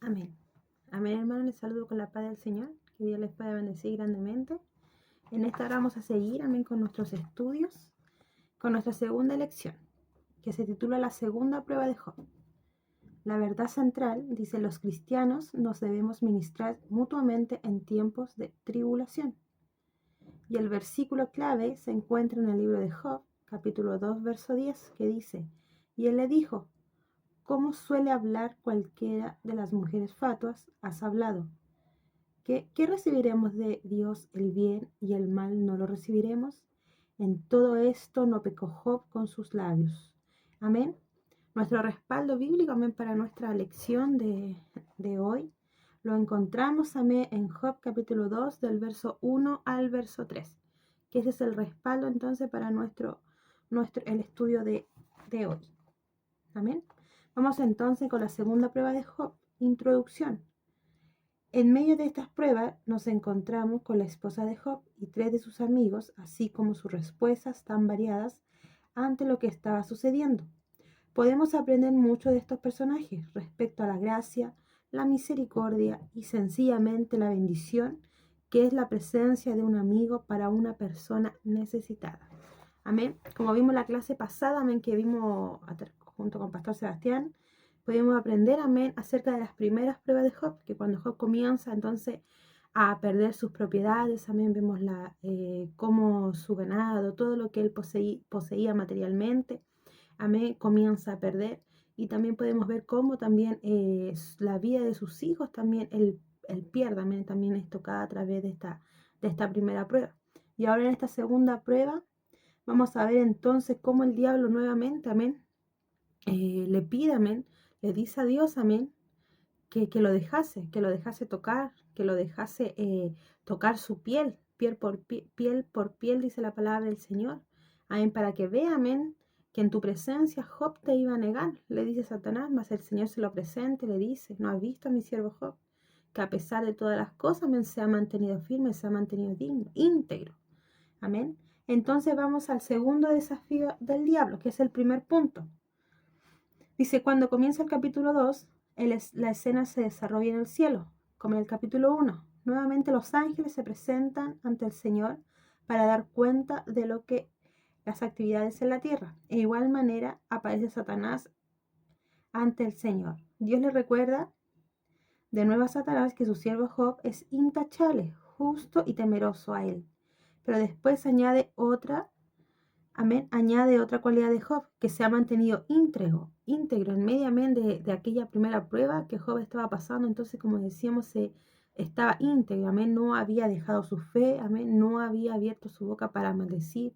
Amén. Amén, hermano. Les saludo con la paz del Señor. Que Dios les pueda bendecir grandemente. En esta hora vamos a seguir, amén, con nuestros estudios, con nuestra segunda lección, que se titula La segunda prueba de Job. La verdad central dice: los cristianos nos debemos ministrar mutuamente en tiempos de tribulación. Y el versículo clave se encuentra en el libro de Job, capítulo 2, verso 10, que dice: y él le dijo: ¿cómo suele hablar cualquiera de las mujeres fatuas? Has hablado. ¿Qué recibiremos de Dios? El bien y el mal no lo recibiremos. En todo esto no pecó Job con sus labios. Amén. Nuestro respaldo bíblico, amén, para nuestra lección de hoy lo encontramos, amén, en Job capítulo 2 del verso 1 al verso 3, que ese es el respaldo entonces para el estudio de hoy. Amén. Vamos entonces con la segunda prueba de Job, introducción. En medio de estas pruebas nos encontramos con la esposa de Job y 3 de sus amigos, así como sus respuestas tan variadas ante lo que estaba sucediendo. Podemos aprender mucho de estos personajes respecto a la gracia, la misericordia y sencillamente la bendición que es la presencia de un amigo para una persona necesitada. Amén. Como vimos en la clase pasada, amén, que vimos junto con Pastor Sebastián, podemos aprender, amén, acerca de las primeras pruebas de Job, que cuando Job comienza entonces a perder sus propiedades, amén, vemos cómo su ganado, todo lo que él poseía materialmente, amén, comienza a perder. Y también podemos ver cómo también la vida de sus hijos también él pierde, amén, también es tocada a través de esta primera prueba. Y ahora en esta segunda prueba vamos a ver entonces cómo el diablo nuevamente, amén, le pide, amén, le dice a Dios, amén, que lo dejase tocar, que lo dejase tocar su piel por piel, dice la palabra del Señor. Amén, para que vea, amén, que en tu presencia Job te iba a negar, le dice Satanás, mas el Señor se lo presenta y le dice: ¿no has visto a mi siervo Job? Que a pesar de todas las cosas, amén, se ha mantenido firme, se ha mantenido digno, íntegro. Amén. Entonces vamos al segundo desafío del diablo, que es el primer punto. Dice: cuando comienza el capítulo 2, la escena se desarrolla en el cielo, como en el capítulo 1. Nuevamente los ángeles se presentan ante el Señor para dar cuenta de las actividades en la tierra. De igual manera aparece Satanás ante el Señor. Dios le recuerda de nuevo a Satanás que su siervo Job es intachable, justo y temeroso a él. Pero después añade otra cualidad de Job, que se ha mantenido íntegro en medio, amén, de aquella primera prueba que Job estaba pasando. Entonces, como decíamos, estaba íntegro, amén, no había dejado su fe, amén, no había abierto su boca para maldecir,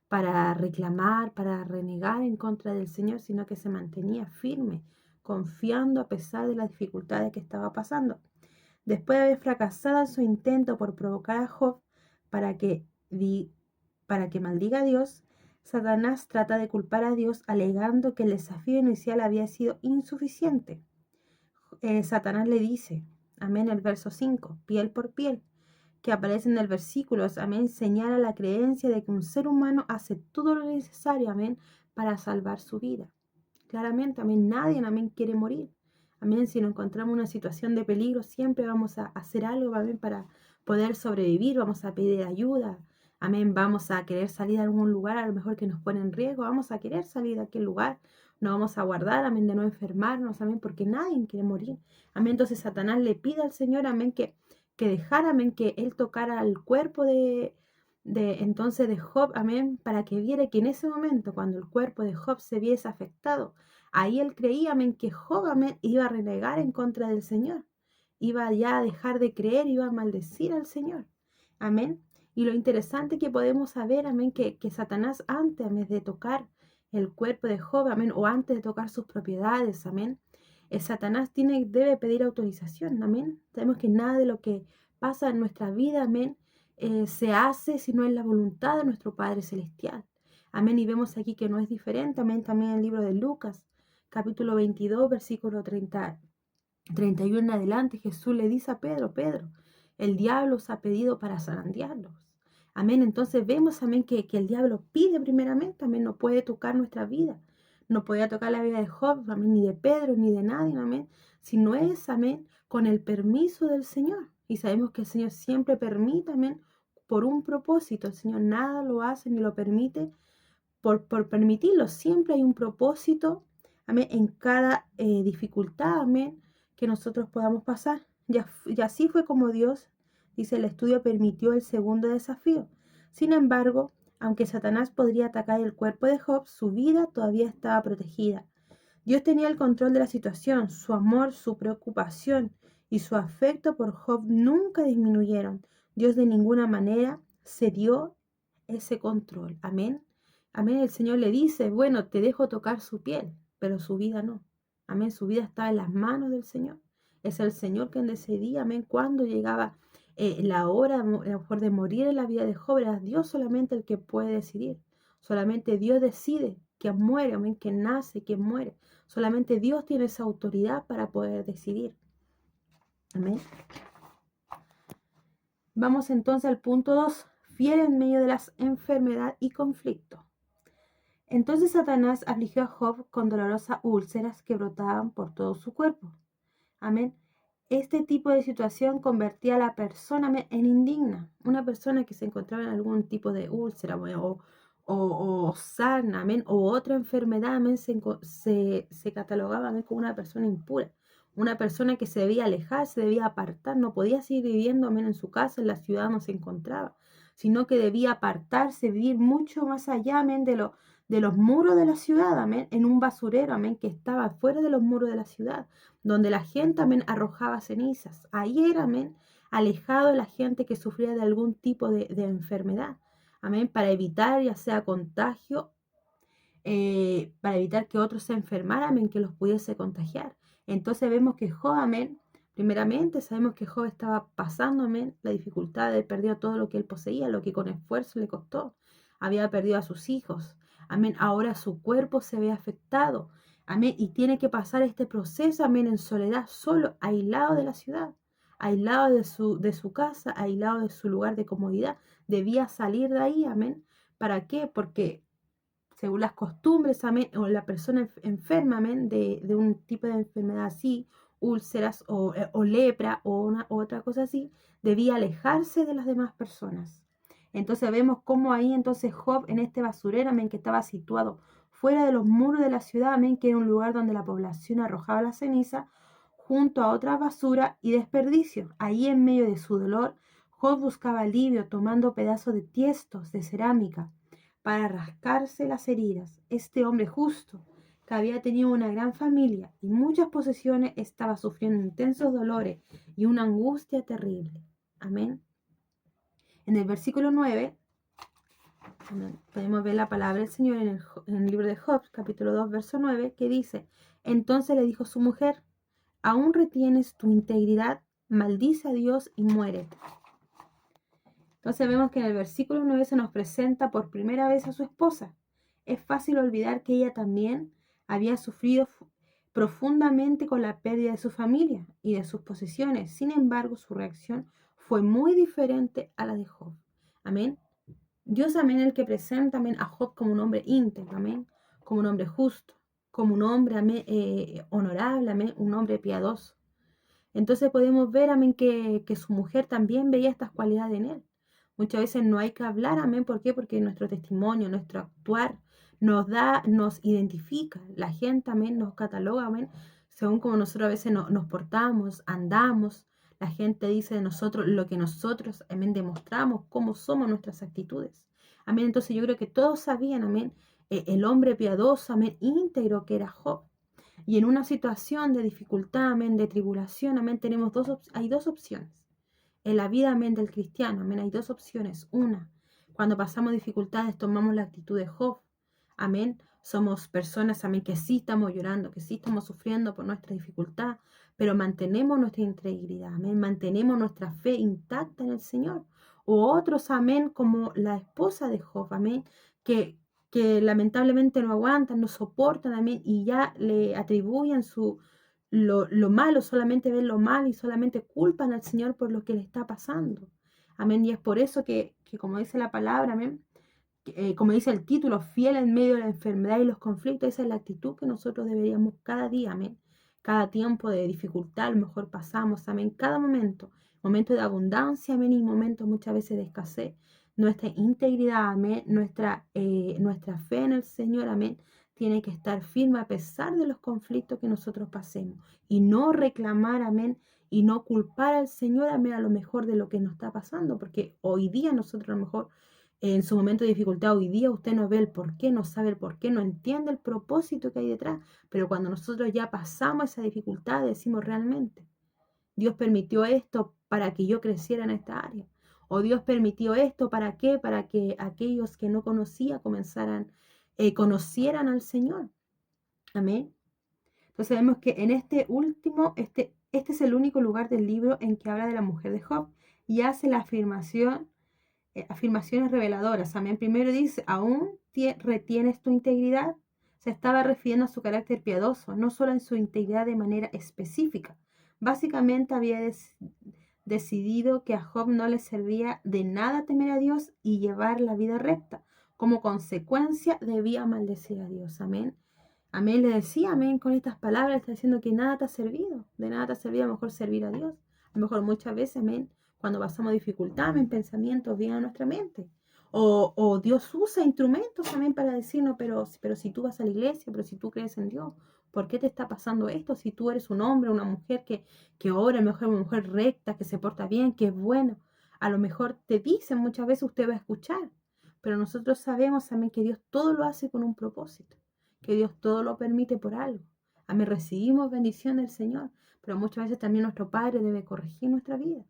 para reclamar, para renegar en contra del Señor, sino que se mantenía firme, confiando a pesar de las dificultades que estaba pasando. Después de haber fracasado en su intento por provocar a Job para que maldiga a Dios, Satanás trata de culpar a Dios alegando que el desafío inicial había sido insuficiente. Satanás le dice, amén, el verso 5, piel por piel, que aparece en el versículo, amén, señala la creencia de que un ser humano hace todo lo necesario, amén, para salvar su vida. Claramente, amén, nadie, amén, quiere morir. Amén, si nos encontramos en una situación de peligro, siempre vamos a hacer algo, amén, para poder sobrevivir, vamos a pedir ayuda. Amén, vamos a querer salir a algún lugar, a lo mejor que nos pone en riesgo, vamos a querer salir de aquel lugar, no vamos a guardar, amén, de no enfermarnos, amén, porque nadie quiere morir. Amén, entonces Satanás le pide al Señor, amén, que dejara, amén, que él tocara el cuerpo de Job, amén, para que viera que en ese momento, cuando el cuerpo de Job se viese afectado, ahí él creía, amén, que Job, amén, iba a renegar en contra del Señor, iba ya a dejar de creer, iba a maldecir al Señor, amén. Y lo interesante que podemos saber, amén, que Satanás antes, amén, de tocar el cuerpo de Job, amén, o antes de tocar sus propiedades, amén, Satanás debe pedir autorización, amén. Sabemos que nada de lo que pasa en nuestra vida, amén, se hace si no es la voluntad de nuestro Padre Celestial. Amén, y vemos aquí que no es diferente, amén, también en el libro de Lucas, capítulo 22, versículo 31 en adelante, Jesús le dice a Pedro: Pedro, el diablo os ha pedido para zarandearlos. Amén, entonces vemos, amén, que el diablo pide primeramente, amén, no puede tocar nuestra vida, no podía tocar la vida de Job, amén, ni de Pedro, ni de nadie, amén, si no es, amén, con el permiso del Señor. Y sabemos que el Señor siempre permite, amén, por un propósito. El Señor nada lo hace ni lo permite por permitirlo. Siempre hay un propósito, amén, en cada dificultad, amén, que nosotros podamos pasar. Y así fue como Dios, dice el estudio, permitió el segundo desafío. Sin embargo, aunque Satanás podría atacar el cuerpo de Job, su vida todavía estaba protegida. Dios tenía el control de la situación, su amor, su preocupación y su afecto por Job nunca disminuyeron. Dios de ninguna manera cedió ese control. Amén. Amén. El Señor le dice, bueno, te dejo tocar su piel, pero su vida no. Amén. Su vida está en las manos del Señor. Es el Señor quien decidía, amén, cuando llegaba la hora a lo mejor de morir en la vida de Job. Era Dios solamente el que puede decidir. Solamente Dios decide quién muere, amén, quién nace, quién muere. Solamente Dios tiene esa autoridad para poder decidir. Amén. Vamos entonces al punto 2. Fiel en medio de las enfermedad y conflicto. Entonces Satanás afligió a Job con dolorosas úlceras que brotaban por todo su cuerpo. Amén. Este tipo de situación convertía a la persona en indigna. Una persona que se encontraba en algún tipo de úlcera o sarna, amén, o otra enfermedad, amén, se catalogaba, amén, como una persona impura. Una persona que se debía alejar, se debía apartar, no podía seguir viviendo, amén, en su casa, en la ciudad no se encontraba, sino que debía apartarse, vivir mucho más allá, amén, de los muros de la ciudad, amén, en un basurero, amén, que estaba fuera de los muros de la ciudad, donde la gente, amén, arrojaba cenizas. Ahí era, amén, alejado de la gente que sufría de algún tipo de enfermedad, amén, para evitar ya sea contagio, para evitar que otros se enfermaran, amén, que los pudiese contagiar. Entonces vemos que Job, amén, primeramente sabemos que Job estaba pasando, amén, la dificultad de perdió todo lo que él poseía, lo que con esfuerzo le costó. Había perdido a sus hijos, amén, ahora su cuerpo se ve afectado, amén, y tiene que pasar este proceso, amén, en soledad, solo, aislado de la ciudad, aislado de su casa, aislado de su lugar de comodidad. Debía salir de ahí, amén. ¿Para qué? Porque según las costumbres, amén, o la persona enferma, amén, de un tipo de enfermedad así, úlceras o lepra o otra cosa así, debía alejarse de las demás personas. Entonces vemos cómo ahí entonces Job en este basurero, amén, que estaba situado fuera de los muros de la ciudad, amén, que era un lugar donde la población arrojaba la ceniza, junto a otra basura y desperdicio. Ahí en medio de su dolor, Job buscaba alivio tomando pedazos de tiestos de cerámica para rascarse las heridas. Este hombre justo, que había tenido una gran familia y muchas posesiones, estaba sufriendo intensos dolores y una angustia terrible. Amén. En el versículo 9, podemos ver la palabra del Señor en el libro de Job, capítulo 2, verso 9, que dice, entonces le dijo su mujer, ¿aún retienes tu integridad? Maldice a Dios y muérete. Entonces vemos que en el versículo 9 se nos presenta por primera vez a su esposa. Es fácil olvidar que ella también había sufrido profundamente con la pérdida de su familia y de sus posesiones. Sin embargo, su reacción fue muy diferente a la de Job. Amén. Dios, amén, el que presenta, amén, a Job como un hombre íntegro, amén, como un hombre justo, como un hombre, amén, honorable, amén, un hombre piadoso. Entonces podemos ver, amén, que su mujer también veía estas cualidades en él. Muchas veces no hay que hablar, amén, ¿por qué? Porque nuestro testimonio, nuestro actuar nos identifica. La gente, amén, nos cataloga, amén, según como nosotros a veces nos portamos, andamos. La gente dice de nosotros lo que nosotros, amén, demostramos, cómo somos nuestras actitudes. Amén, entonces yo creo que todos sabían, amén, el hombre piadoso, amén, íntegro que era Job. Y en una situación de dificultad, amén, de tribulación, amén, hay dos opciones. En la vida, amén, del cristiano, amén, hay dos opciones. Una, cuando pasamos dificultades, tomamos la actitud de Job. Amén. Somos personas, amén, que sí estamos llorando, que sí estamos sufriendo por nuestra dificultad, pero mantenemos nuestra integridad, amén, mantenemos nuestra fe intacta en el Señor. O otros, amén, como la esposa de Job, amén, que lamentablemente no aguantan, no soportan, amén, y ya le atribuyen lo malo, solamente ven lo malo y solamente culpan al Señor por lo que le está pasando. Amén, y es por eso que como dice la palabra, amén, como dice el título, fiel en medio de la enfermedad y los conflictos. Esa es la actitud que nosotros deberíamos cada día, amén. Cada tiempo de dificultad, a lo mejor pasamos, amén. Cada momento de abundancia, amén, y momentos muchas veces de escasez. Nuestra integridad, amén, nuestra fe en el Señor, amén, tiene que estar firme a pesar de los conflictos que nosotros pasemos. Y no reclamar, amén, y no culpar al Señor, amén, a lo mejor de lo que nos está pasando, porque hoy día nosotros a lo mejor en su momento de dificultad, hoy día usted no ve el por qué, no sabe el por qué, no entiende el propósito que hay detrás, pero cuando nosotros ya pasamos esa dificultad, decimos realmente, Dios permitió esto para que yo creciera en esta área, o Dios permitió esto para qué, para que aquellos que no conocía conocieran al Señor. Amén. Entonces vemos que en este último, este es el único lugar del libro en que habla de la mujer de Job y hace la afirmaciones reveladoras. Amén. Primero dice, ¿aún retienes tu integridad? Se estaba refiriendo a su carácter piadoso, no solo en su integridad de manera específica. Básicamente había decidido que a Job no le servía de nada temer a Dios y llevar la vida recta. Como consecuencia, debía maldecir a Dios. Amén. Amén, le decía, amén, con estas palabras, está diciendo que nada te ha servido, de nada te ha servido, a lo mejor servir a Dios. A lo mejor muchas veces, amén, cuando pasamos dificultad, amén, pensamientos vienen a nuestra mente. O Dios usa instrumentos también para decirnos, pero si tú vas a la iglesia, pero si tú crees en Dios, ¿por qué te está pasando esto? Si tú eres un hombre, una mujer que ora, a lo mejor una mujer recta, que se porta bien, que es bueno, a lo mejor te dicen muchas veces usted va a escuchar, pero nosotros sabemos, amén, que Dios todo lo hace con un propósito, que Dios todo lo permite por algo. Amén, recibimos bendición del Señor, pero muchas veces también nuestro Padre debe corregir nuestra vida.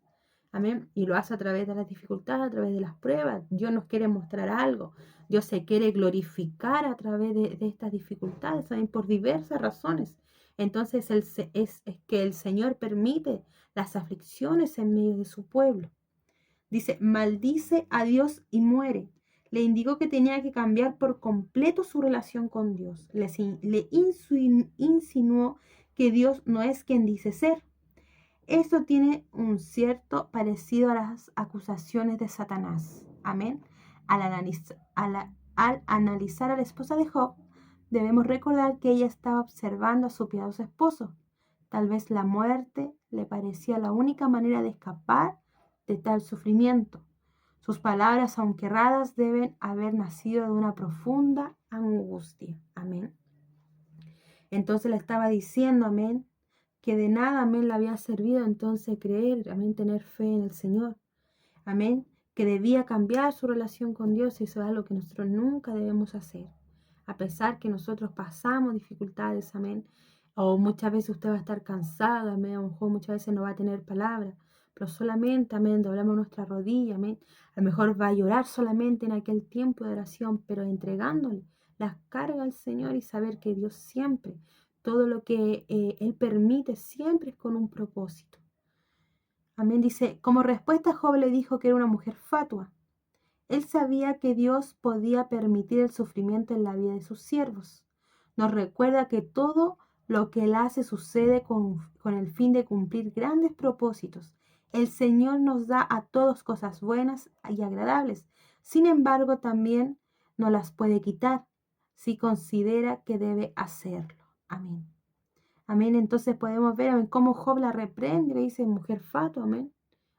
Amén, y lo hace a través de las dificultades, a través de las pruebas. Dios nos quiere mostrar algo. Dios se quiere glorificar a través de estas dificultades, también por diversas razones. Entonces es que el Señor permite las aflicciones en medio de su pueblo. Dice, maldice a Dios y muere. Le indicó que tenía que cambiar por completo su relación con Dios. Le insinuó que Dios no es quien dice ser. Esto tiene un cierto parecido a las acusaciones de Satanás. Amén. Al analizar a la esposa de Job, debemos recordar que ella estaba observando a su piadoso esposo. Tal vez la muerte le parecía la única manera de escapar de tal sufrimiento. Sus palabras, aunque erradas, deben haber nacido de una profunda angustia. Amén. Entonces le estaba diciendo, amén, que de nada, amén, le había servido entonces creer, amén, tener fe en el Señor. Amén, que debía cambiar su relación con Dios, y eso es algo que nosotros nunca debemos hacer. A pesar que nosotros pasamos dificultades, amén, o muchas veces usted va a estar cansado, amén, a lo mejor muchas veces no va a tener palabra, pero solamente, amén, doblamos nuestra rodilla, amén, a lo mejor va a llorar solamente en aquel tiempo de oración, pero entregándole las cargas al Señor y saber que Dios siempre, todo lo que Él permite, siempre es con un propósito. Amén, dice, como respuesta Job le dijo que era una mujer fatua. Él sabía que Dios podía permitir el sufrimiento en la vida de sus siervos. Nos recuerda que todo lo que Él hace sucede con el fin de cumplir grandes propósitos. El Señor nos da a todos cosas buenas y agradables. Sin embargo, también nos las puede quitar si considera que debe hacerlo. Amén. Amén. Entonces podemos ver, amén, cómo Job la reprende, le dice mujer fatua, amén.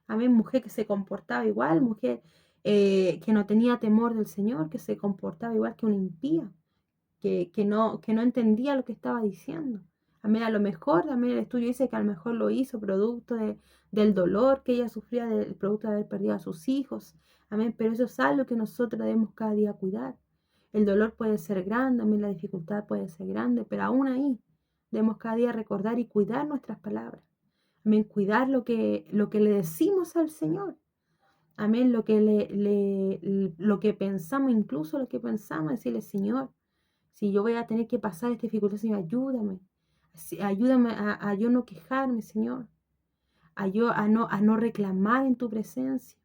Amén, mujer que se comportaba igual, mujer que no tenía temor del Señor, que se comportaba igual que una impía, que no entendía lo que estaba diciendo. Amén, a lo mejor, amén, el estudio dice que a lo mejor lo hizo producto del dolor que ella sufría, del producto de haber perdido a sus hijos. Amén, pero eso es algo que nosotros debemos cada día cuidar. El dolor puede ser grande, amén, la dificultad puede ser grande, pero aún ahí debemos cada día recordar y cuidar nuestras palabras. Amén, cuidar lo que le decimos al Señor. Amén, lo que pensamos, incluso lo que pensamos, decirle, Señor, si yo voy a tener que pasar esta dificultad, Señor, ayúdame. Ayúdame a yo no quejarme, Señor. A no reclamar en tu presencia.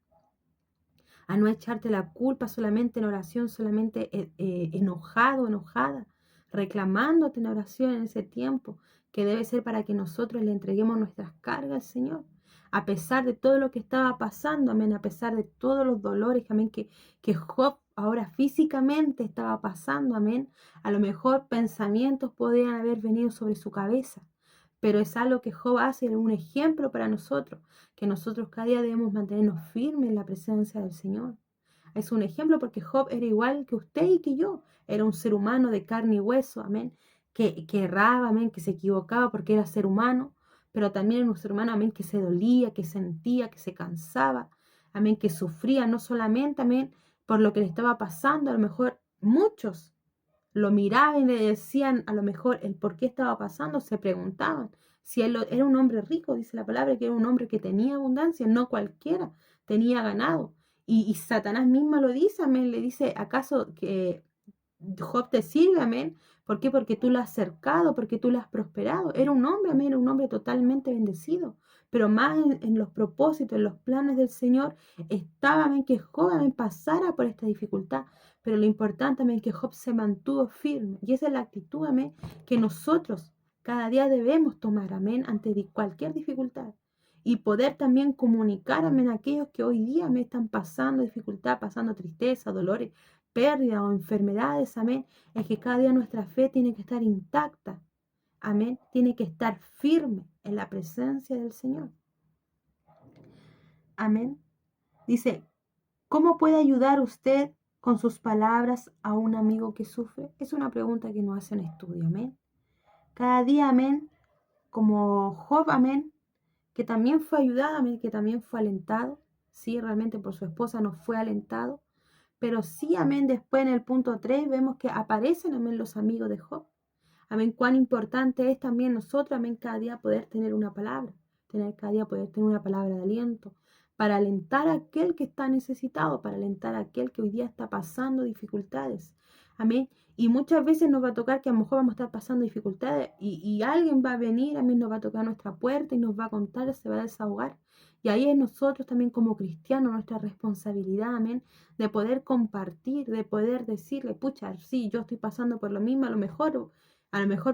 A no echarte la culpa solamente en oración, solamente enojado, enojada, reclamándote en oración en ese tiempo, que debe ser para que nosotros le entreguemos nuestras cargas al Señor. A pesar de todo lo que estaba pasando, amén, a pesar de todos los dolores, amén, que Job ahora físicamente estaba pasando, amén. A lo mejor pensamientos podían haber venido sobre su cabeza, pero es algo que Job hace, un ejemplo para nosotros, que nosotros cada día debemos mantenernos firmes en la presencia del Señor. Es un ejemplo porque Job era igual que usted y que yo, era un ser humano de carne y hueso, amén, que erraba, amén, que se equivocaba porque era ser humano, pero también era un ser humano, amén, que se dolía, que sentía, que se cansaba, amén, que sufría, no solamente, amén, por lo que le estaba pasando, a lo mejor muchos lo miraban y le decían a lo mejor el por qué estaba pasando, se preguntaban si él era un hombre rico, dice la palabra, que era un hombre que tenía abundancia, no cualquiera, tenía ganado. Y Satanás misma lo dice, amén, le dice, ¿acaso que Job te sirve, amén? ¿Por qué? Porque tú lo has cercado, porque tú lo has prosperado. Era un hombre, amén, era un hombre totalmente bendecido. Pero más en los propósitos, en los planes del Señor, estaba, amén, que Job, amén, pasara por esta dificultad. Pero lo importante, amén, que Job se mantuvo firme. Y esa es la actitud, amén, que nosotros cada día debemos tomar, amén, ante cualquier dificultad. Y poder también comunicar, amén, a aquellos que hoy día me están pasando dificultad, pasando tristeza, dolores, pérdida o enfermedades, amén, es que cada día nuestra fe tiene que estar intacta, amén, tiene que estar firme en la presencia del Señor, amén. Dice, ¿cómo puede ayudar usted con sus palabras a un amigo que sufre? Es una pregunta que nos hace un estudio, amén. Cada día, amén, como Job, amén, que también fue ayudado, amén, que también fue alentado, sí, realmente por su esposa no fue alentado, pero sí, amén, después en el punto 3 vemos que aparecen, amén, los amigos de Job. Amén, cuán importante es también nosotros, amén, cada día poder tener una palabra, tener cada día poder tener una palabra de aliento, para alentar a aquel que está necesitado, para alentar a aquel que hoy día está pasando dificultades. Amén. Y muchas veces nos va a tocar que a lo mejor vamos a estar pasando dificultades y alguien va a venir, amén, nos va a tocar nuestra puerta y nos va a contar, se va a desahogar. Y ahí es nosotros también como cristianos nuestra responsabilidad, amén, de poder compartir, de poder decirle, pucha, sí, yo estoy pasando por lo mismo, a lo mejor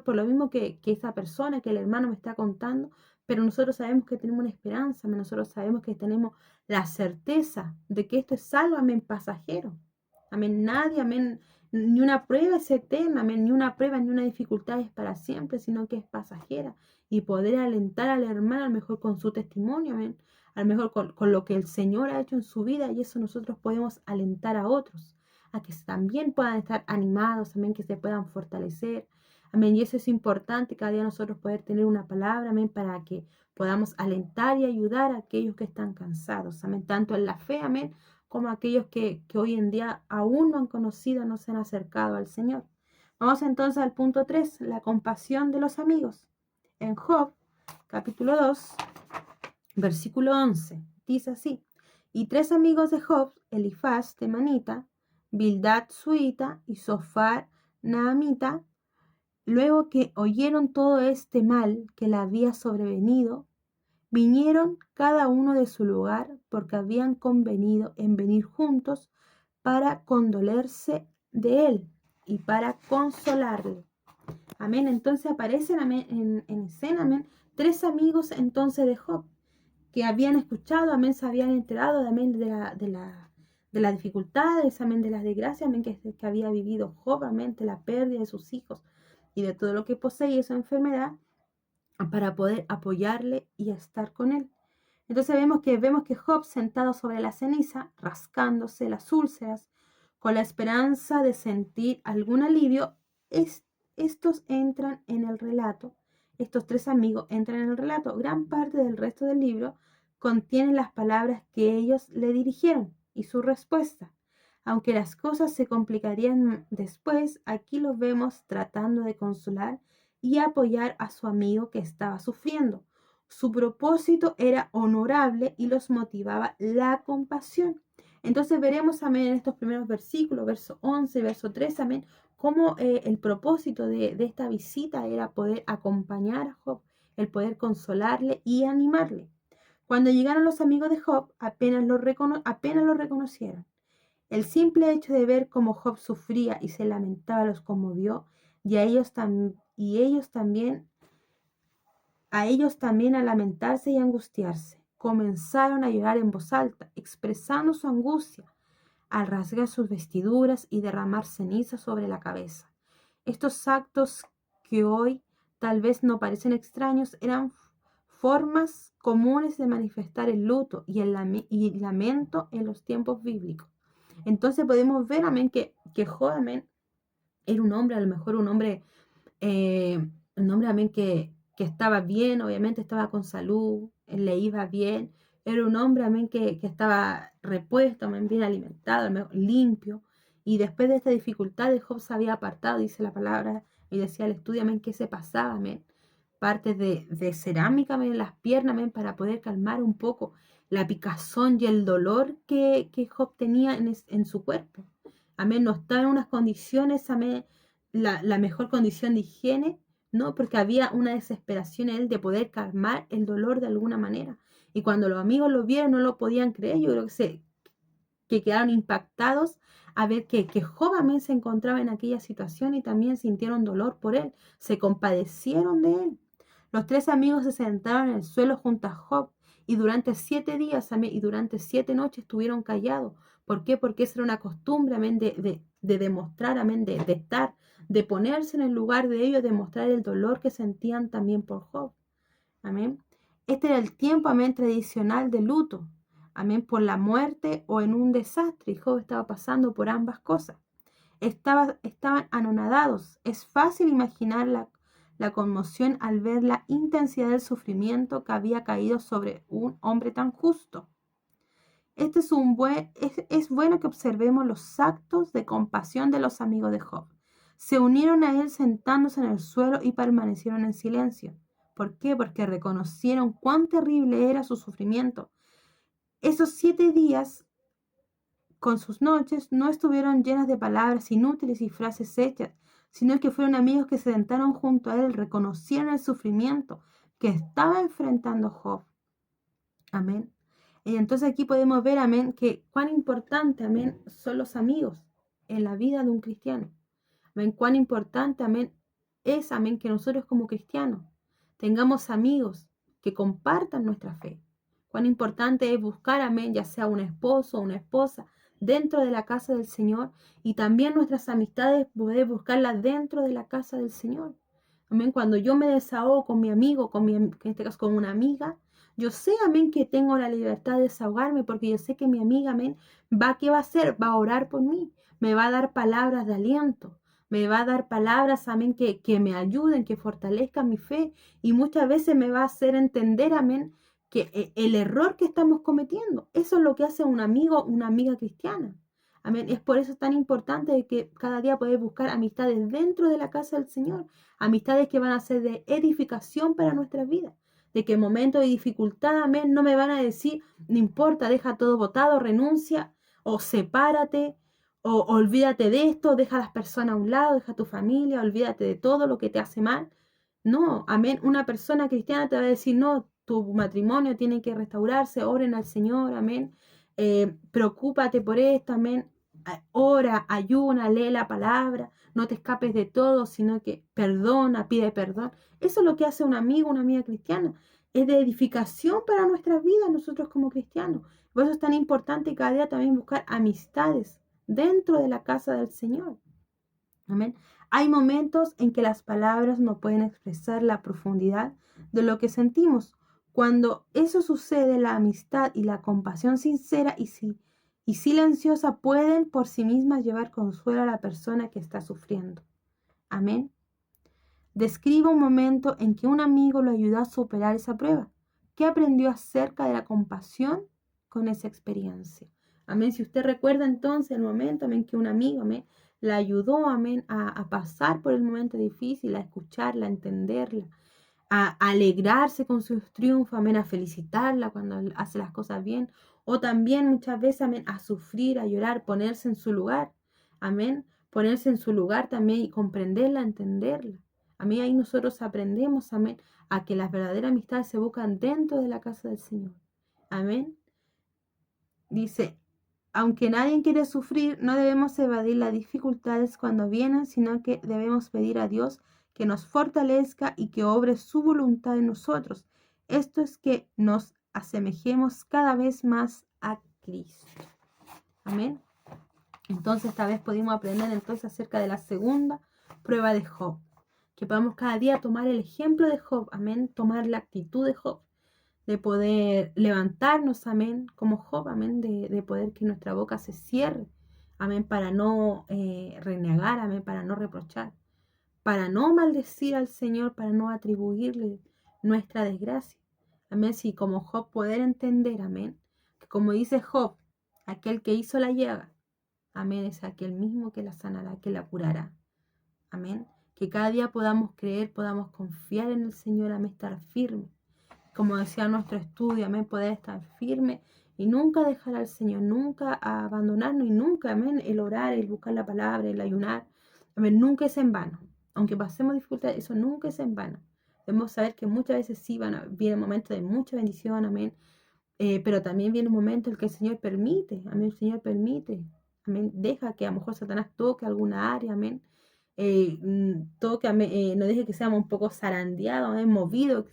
por lo mismo que esa persona, que el hermano me está contando, pero nosotros sabemos que tenemos una esperanza, nosotros sabemos que tenemos la certeza de que esto es algo, amén, pasajero. Amén, nadie, amén, ni una prueba es eterna, amén, ni una prueba, ni una dificultad es para siempre, sino que es pasajera. Y poder alentar al hermano, a lo mejor con su testimonio, amén, a lo mejor con lo que el Señor ha hecho en su vida, y eso nosotros podemos alentar a otros, a que también puedan estar animados, amén, que se puedan fortalecer. Amén. Y eso es importante, cada día nosotros poder tener una palabra, amén, para que podamos alentar y ayudar a aquellos que están cansados, amén, tanto en la fe, amén, como a aquellos que hoy en día aún no han conocido, no se han acercado al Señor. Vamos entonces al punto 3, la compasión de los amigos. En Job, capítulo 2, versículo 11, dice así, y 3 amigos de Job, Elifaz temanita, Bildad suita y Sofar naamita, luego que oyeron todo este mal que le había sobrevenido, vinieron cada uno de su lugar porque habían convenido en venir juntos para condolerse de él y para consolarle. Amén. Entonces aparecen, amén, en escena, amén, 3 amigos entonces de Job que habían escuchado, amén, se habían enterado, amén, de las dificultades, amén, de las desgracias, amén, que había vivido Job, amén, de la pérdida de sus hijos y de todo lo que poseía esa enfermedad, para poder apoyarle y estar con él. Entonces vemos que Job, sentado sobre la ceniza, rascándose las úlceras, con la esperanza de sentir algún alivio, estos entran en el relato. Estos 3 amigos entran en el relato. Gran parte del resto del libro contiene las palabras que ellos le dirigieron y su respuesta. Aunque las cosas se complicarían después, aquí los vemos tratando de consolar y apoyar a su amigo que estaba sufriendo. Su propósito era honorable y los motivaba la compasión. Entonces veremos, amén, en estos primeros versículos, verso 11, verso 3, amén, cómo el propósito de esta visita era poder acompañar a Job, el poder consolarle y animarle. Cuando llegaron los amigos de Job, apenas lo reconocieron. El simple hecho de ver cómo Job sufría y se lamentaba los conmovió, y a ellos también a lamentarse y angustiarse. Comenzaron a llorar en voz alta, expresando su angustia. al rasgar sus vestiduras y derramar ceniza sobre la cabeza. Estos actos que hoy tal vez no parecen extraños eran formas comunes de manifestar el luto y el lamento en los tiempos bíblicos. Entonces podemos ver, amén, que Job, amén, era un hombre, a lo mejor un hombre, amén, que estaba bien, obviamente estaba con salud, le iba bien. Era un hombre, amén, que estaba repuesto, amén, bien alimentado, limpio. Y después de esta dificultad, Job se había apartado, dice la palabra, y decía el estudio, amén, que se pasaba, amén, partes de cerámica, amén, en las piernas, amén, para poder calmar un poco la picazón y el dolor que Job tenía en su cuerpo. Amén, no estaba en unas condiciones, amén, la mejor condición de higiene, ¿no? Porque había una desesperación en él de poder calmar el dolor de alguna manera. Y cuando los amigos lo vieron, no lo podían creer. Yo creo que quedaron impactados a ver que Job también se encontraba en aquella situación y también sintieron dolor por él. Se compadecieron de él. Los 3 amigos se sentaron en el suelo junto a Job y durante 7 días y durante 7 noches estuvieron callados. ¿Por qué? Porque esa era una costumbre, amén, de demostrar, amén, de estar, de ponerse en el lugar de ellos, de mostrar el dolor que sentían también por Job. Amén. Este era el tiempo, amén, tradicional de luto. Amén, por la muerte o en un desastre. Y Job estaba pasando por ambas cosas. Estaban anonadados. Es fácil imaginar la conmoción al ver la intensidad del sufrimiento que había caído sobre un hombre tan justo. Es bueno que observemos los actos de compasión de los amigos de Job. Se unieron a él sentándose en el suelo y permanecieron en silencio. ¿Por qué? Porque reconocieron cuán terrible era su sufrimiento. Esos 7 días con sus noches no estuvieron llenas de palabras inútiles y frases hechas, sino que fueron amigos que se sentaron junto a él, reconocieron el sufrimiento que estaba enfrentando Job. Amén. Y entonces aquí podemos ver, amén, que cuán importante, amén, son los amigos en la vida de un cristiano. Amén, cuán importante, amén, es, amén, que nosotros como cristianos tengamos amigos que compartan nuestra fe. Cuán importante es buscar, amén, ya sea un esposo o una esposa dentro de la casa del Señor y también nuestras amistades poder buscarlas dentro de la casa del Señor. Amén, cuando yo me desahogo con mi amigo, en este caso con una amiga, yo sé, amén, que tengo la libertad de desahogarme porque yo sé que mi amiga, amén, ¿qué va a hacer? Va a orar por mí, me va a dar palabras de aliento, me va a dar palabras, amén, que me ayuden, que fortalezcan mi fe y muchas veces me va a hacer entender, amén, que el error que estamos cometiendo, eso es lo que hace un amigo, una amiga cristiana. Amén. Es por eso tan importante que cada día poder buscar amistades dentro de la casa del Señor, amistades que van a ser de edificación para nuestras vidas. De que en momentos de dificultad, amén, no me van a decir, no importa, deja todo botado, renuncia, o sepárate, o olvídate de esto, deja a las personas a un lado, deja a tu familia, olvídate de todo lo que te hace mal. No, amén, una persona cristiana te va a decir, no, tu matrimonio tiene que restaurarse, oren al Señor, amén, preocúpate por esto, amén, ora, ayuna, lee la palabra, no te escapes de todo, sino que perdona, pide perdón. Eso es lo que hace un amigo, una amiga cristiana. Es de edificación para nuestras vidas nosotros como cristianos. Por eso es tan importante cada día también buscar amistades dentro de la casa del Señor. Amén. Hay momentos en que las palabras no pueden expresar la profundidad de lo que sentimos. Cuando eso sucede, la amistad y la compasión sincera y silenciosa pueden por sí mismas llevar consuelo a la persona que está sufriendo. Amén. Describa un momento en que un amigo lo ayudó a superar esa prueba. ¿Qué aprendió acerca de la compasión con esa experiencia? Amén. Si usted recuerda entonces el momento en que un amigo, amén, la ayudó, amén, a pasar por el momento difícil, a escucharla, a entenderla, a alegrarse con sus triunfos, amén, a felicitarla cuando hace las cosas bien, o también muchas veces, amén, a sufrir, a llorar, ponerse en su lugar, amén, ponerse en su lugar también y comprenderla, entenderla. A mí ahí nosotros aprendemos, amén, a que las verdaderas amistades se buscan dentro de la casa del Señor. Amén. Dice, aunque nadie quiere sufrir, no debemos evadir las dificultades cuando vienen, sino que debemos pedir a Dios que nos fortalezca y que obre su voluntad en nosotros. Esto es que nos asemejemos cada vez más a Cristo. Amén. Entonces esta vez pudimos aprender entonces acerca de la segunda prueba de Job. Que podamos cada día tomar el ejemplo de Job, amén, tomar la actitud de Job, de poder levantarnos, amén, como Job, amén, de poder que nuestra boca se cierre, amén, para no renegar, amén, para no reprochar, para no maldecir al Señor, para no atribuirle nuestra desgracia. Amén, si como Job poder entender, amén, que como dice Job, aquel que hizo la llaga, amén, es aquel mismo que la sanará, que la curará. Amén. Que cada día podamos creer, podamos confiar en el Señor, amén, estar firme. Como decía nuestro estudio, amén, poder estar firme y nunca dejar al Señor, nunca abandonarnos y nunca, amén, el orar, el buscar la palabra, el ayunar, amén, nunca es en vano. Aunque pasemos dificultades, eso nunca es en vano. Debemos saber que muchas veces sí vienen momentos de mucha bendición, amén, pero también viene un momento en el que el Señor permite, amén, el Señor permite, amén, deja que a lo mejor Satanás toque alguna área, amén, toque, no deje que seamos un poco zarandeados, amén, movidos,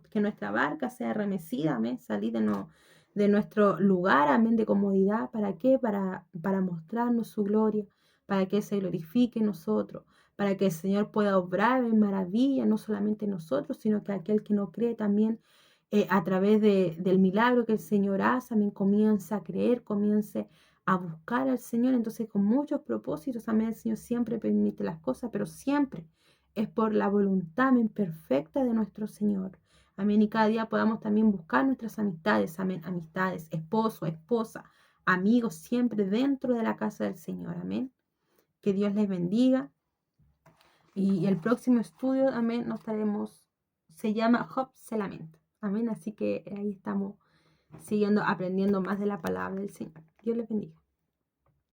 que nuestra barca sea remecida, amén, salir de nuestro lugar, amén, de comodidad. ¿Para qué? Para mostrarnos su gloria, para que se glorifique en nosotros, para que el Señor pueda obrar en maravilla, no solamente en nosotros, sino que aquel que no cree también a través del milagro que el Señor hace, amén, comienza a creer, comience a buscar al Señor. Entonces, con muchos propósitos, amén, el Señor siempre permite las cosas, pero siempre es por la voluntad, amén, perfecta de nuestro Señor. Amén, y cada día podamos también buscar nuestras amistades, amén, amistades, esposo, esposa, amigos, siempre dentro de la casa del Señor, amén. Que Dios les bendiga. Y el próximo estudio, amén, se llama Job se lamenta. Amén. Así que ahí estamos siguiendo aprendiendo más de la palabra del Señor. Dios les bendiga.